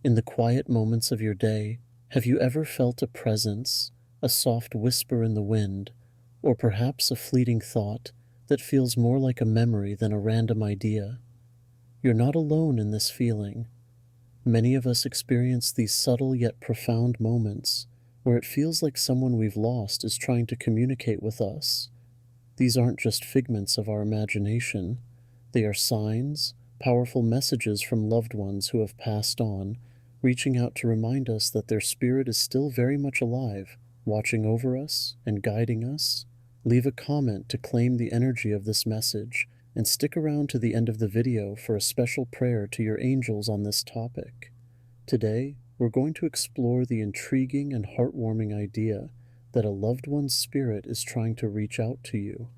In the quiet moments of your day, have you ever felt a presence, a soft whisper in the wind, or perhaps a fleeting thought that feels more like a memory than a random idea? You're not alone in this feeling. Many of us experience these subtle yet profound moments where it feels like someone we've lost is trying to communicate with us. These aren't just figments of our imagination, they are signs, powerful messages from loved ones who have passed on, reaching out to remind us that their spirit is still very much alive, watching over us and guiding us. Leave a comment to claim the energy of this message, and stick around to the end of the video for a special prayer to your angels on this topic. Today, we're going to explore the intriguing and heartwarming idea that a loved one's spirit is trying to reach out to you.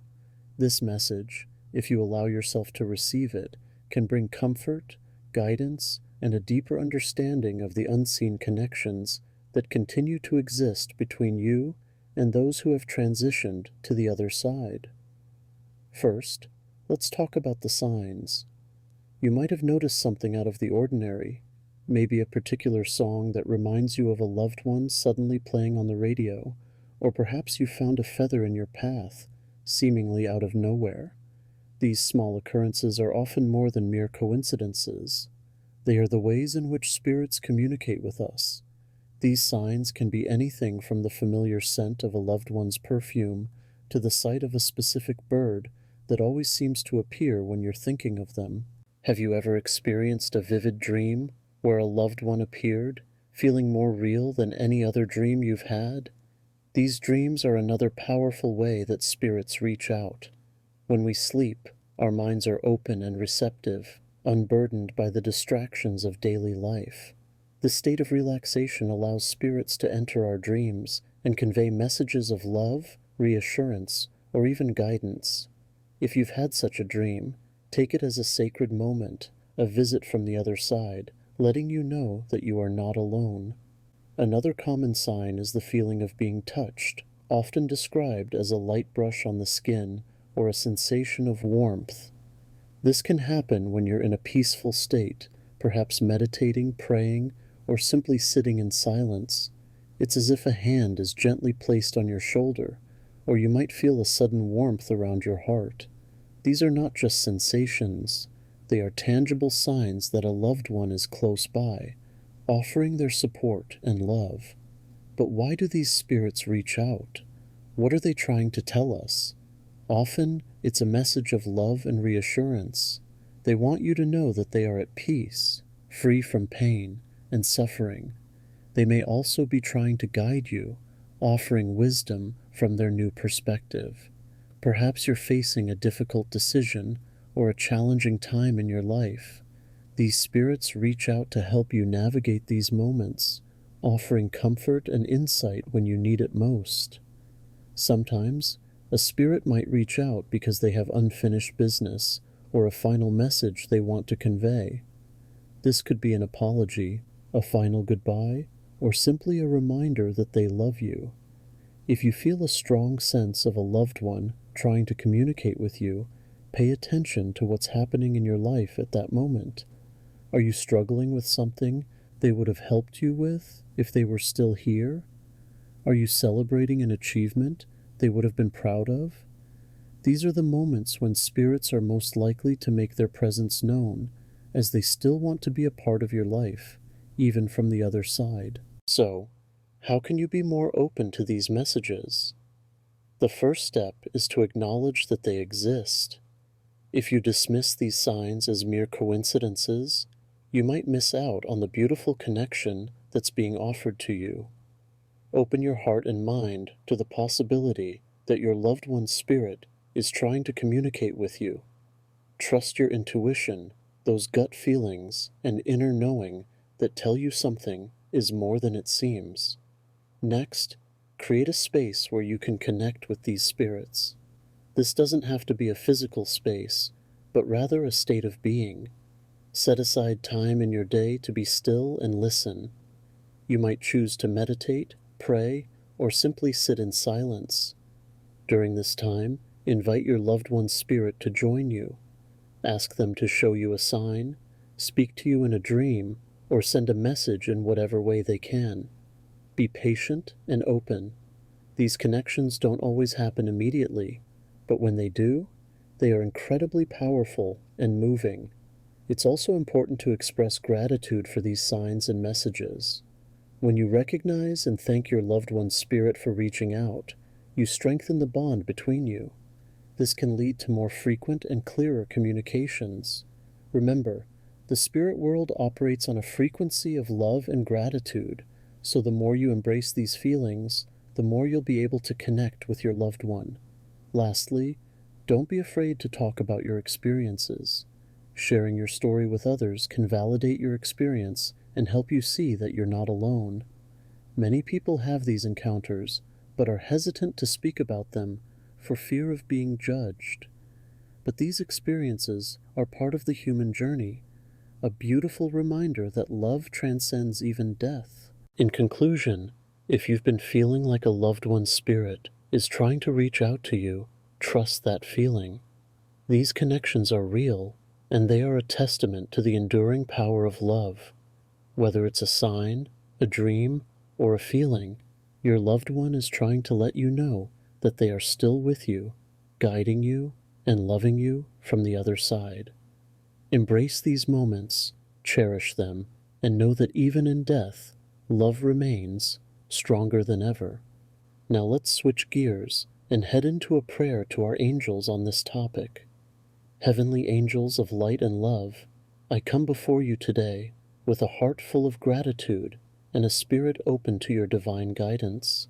This message, if you allow yourself to receive it, can bring comfort, guidance, and a deeper understanding of the unseen connections that continue to exist between you and those who have transitioned to the other side. First, let's talk about the signs. You might have noticed something out of the ordinary, maybe a particular song that reminds you of a loved one suddenly playing on the radio, or perhaps you found a feather in your path, seemingly out of nowhere. These small occurrences are often more than mere coincidences. They are the ways in which spirits communicate with us. These signs can be anything from the familiar scent of a loved one's perfume to the sight of a specific bird that always seems to appear when you're thinking of them. Have you ever experienced a vivid dream where a loved one appeared, feeling more real than any other dream you've had? These dreams are another powerful way that spirits reach out. When we sleep, our minds are open and receptive, unburdened by the distractions of daily life. This state of relaxation allows spirits to enter our dreams and convey messages of love, reassurance, or even guidance. If you've had such a dream, take it as a sacred moment, a visit from the other side, letting you know that you are not alone. Another common sign is the feeling of being touched, often described as a light brush on the skin or a sensation of warmth. This can happen when you're in a peaceful state, perhaps meditating, praying, or simply sitting in silence. It's as if a hand is gently placed on your shoulder, or you might feel a sudden warmth around your heart. These are not just sensations, they are tangible signs that a loved one is close by, offering their support and love. But why do these spirits reach out? What are they trying to tell us? Often, it's a message of love and reassurance. They want you to know that they are at peace, free from pain and suffering. They may also be trying to guide you, offering wisdom from their new perspective. Perhaps you're facing a difficult decision or a challenging time in your life. These spirits reach out to help you navigate these moments, offering comfort and insight when you need it most. Sometimes, a spirit might reach out because they have unfinished business or a final message they want to convey. This could be an apology, a final goodbye, or simply a reminder that they love you. If you feel a strong sense of a loved one trying to communicate with you, pay attention to what's happening in your life at that moment. Are you struggling with something they would have helped you with if they were still here? Are you celebrating an achievement they would have been proud of? These are the moments when spirits are most likely to make their presence known, as they still want to be a part of your life, even from the other side. So, how can you be more open to these messages? The first step is to acknowledge that they exist. If you dismiss these signs as mere coincidences, you might miss out on the beautiful connection that's being offered to you. Open your heart and mind to the possibility that your loved one's spirit is trying to communicate with you. Trust your intuition, those gut feelings and inner knowing that tell you something is more than it seems. Next, create a space where you can connect with these spirits. This doesn't have to be a physical space, but rather a state of being. Set aside time in your day to be still and listen. You might choose to meditate, pray, or simply sit in silence. During this time, invite your loved one's spirit to join you. Ask them to show you a sign, speak to you in a dream, or send a message in whatever way they can. Be patient and open. These connections don't always happen immediately, but when they do, they are incredibly powerful and moving. It's also important to express gratitude for these signs and messages. When you recognize and thank your loved one's spirit for reaching out, you strengthen the bond between you. This can lead to more frequent and clearer communications. Remember, the spirit world operates on a frequency of love and gratitude, so the more you embrace these feelings, the more you'll be able to connect with your loved one. Lastly, don't be afraid to talk about your experiences. Sharing your story with others can validate your experience and help you see that you're not alone. Many people have these encounters, but are hesitant to speak about them for fear of being judged. But these experiences are part of the human journey, a beautiful reminder that love transcends even death. In conclusion, if you've been feeling like a loved one's spirit is trying to reach out to you, trust that feeling. These connections are real, and they are a testament to the enduring power of love. Whether it's a sign, a dream, or a feeling, your loved one is trying to let you know that they are still with you, guiding you and loving you from the other side. Embrace these moments, cherish them, and know that even in death, love remains stronger than ever. Now let's switch gears and head into a prayer to our angels on this topic. Heavenly angels of light and love, I come before you today with a heart full of gratitude and a spirit open to your divine guidance.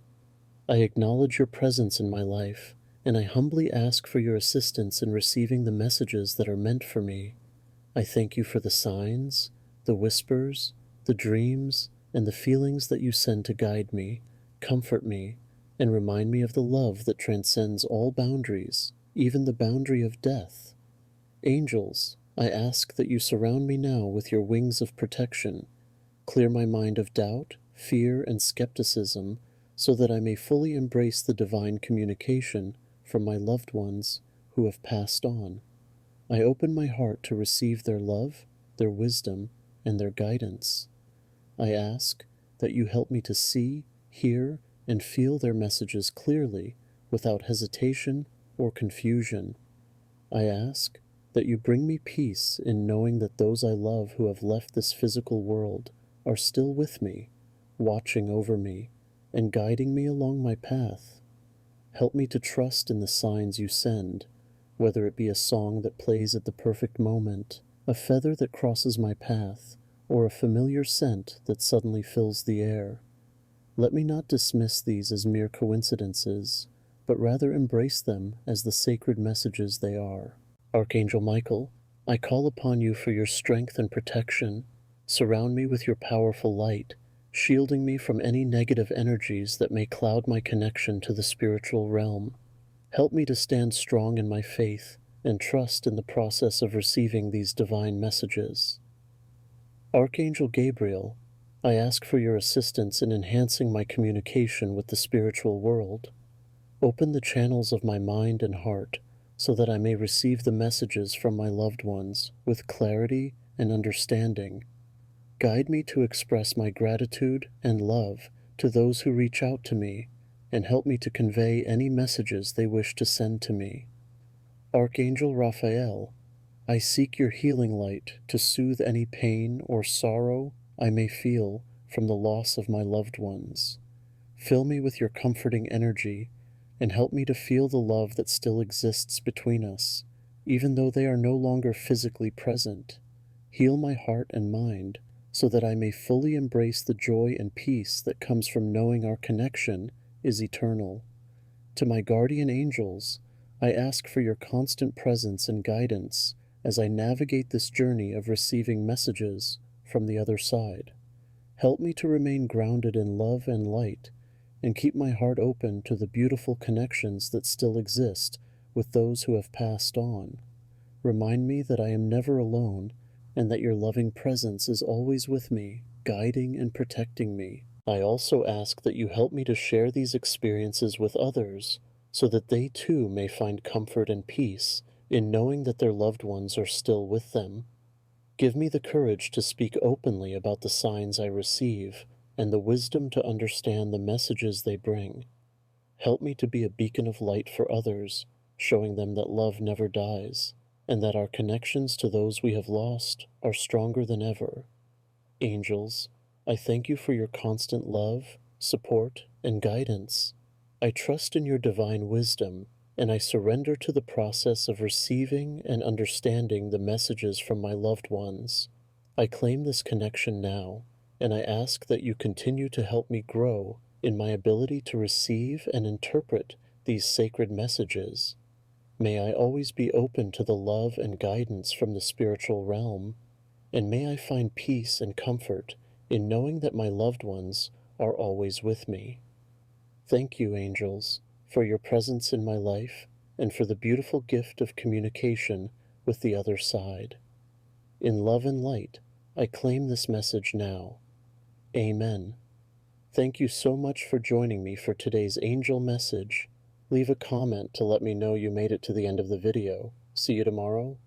I acknowledge your presence in my life, and I humbly ask for your assistance in receiving the messages that are meant for me. I thank you for the signs, the whispers, the dreams, and the feelings that you send to guide me, comfort me, and remind me of the love that transcends all boundaries, even the boundary of death. Angels, I ask that you surround me now with your wings of protection. Clear my mind of doubt, fear, and skepticism so that I may fully embrace the divine communication from my loved ones who have passed on. I open my heart to receive their love, their wisdom, and their guidance. I ask that you help me to see, hear, and feel their messages clearly without hesitation or confusion. I ask that you bring me peace in knowing that those I love who have left this physical world are still with me, watching over me, and guiding me along my path. Help me to trust in the signs you send, whether it be a song that plays at the perfect moment, a feather that crosses my path, or a familiar scent that suddenly fills the air. Let me not dismiss these as mere coincidences, but rather embrace them as the sacred messages they are. Archangel Michael, I call upon you for your strength and protection. Surround me with your powerful light, shielding me from any negative energies that may cloud my connection to the spiritual realm. Help me to stand strong in my faith and trust in the process of receiving these divine messages. Archangel Gabriel, I ask for your assistance in enhancing my communication with the spiritual world. Open the channels of my mind and heart so that I may receive the messages from my loved ones with clarity and understanding. Guide me to express my gratitude and love to those who reach out to me, and help me to convey any messages they wish to send to me. Archangel Raphael, I seek your healing light to soothe any pain or sorrow I may feel from the loss of my loved ones. Fill me with your comforting energy and help me to feel the love that still exists between us, even though they are no longer physically present. Heal my heart and mind so that I may fully embrace the joy and peace that comes from knowing our connection is eternal. To my guardian angels, I ask for your constant presence and guidance as I navigate this journey of receiving messages from the other side. Help me to remain grounded in love and light, and keep my heart open to the beautiful connections that still exist with those who have passed on. Remind me that I am never alone, and that your loving presence is always with me, guiding and protecting me. I also ask that you help me to share these experiences with others, so that they too may find comfort and peace in knowing that their loved ones are still with them. Give me the courage to speak openly about the signs I receive and the wisdom to understand the messages they bring. Help me to be a beacon of light for others, showing them that love never dies, and that our connections to those we have lost are stronger than ever. Angels, I thank you for your constant love, support, and guidance. I trust in your divine wisdom, and I surrender to the process of receiving and understanding the messages from my loved ones. I claim this connection now, and I ask that you continue to help me grow in my ability to receive and interpret these sacred messages. May I always be open to the love and guidance from the spiritual realm, and may I find peace and comfort in knowing that my loved ones are always with me. Thank you, angels, for your presence in my life and for the beautiful gift of communication with the other side. In love and light, I claim this message now. Amen. Thank you so much for joining me for today's angel message. Leave a comment to let me know you made it to the end of the video. See you tomorrow.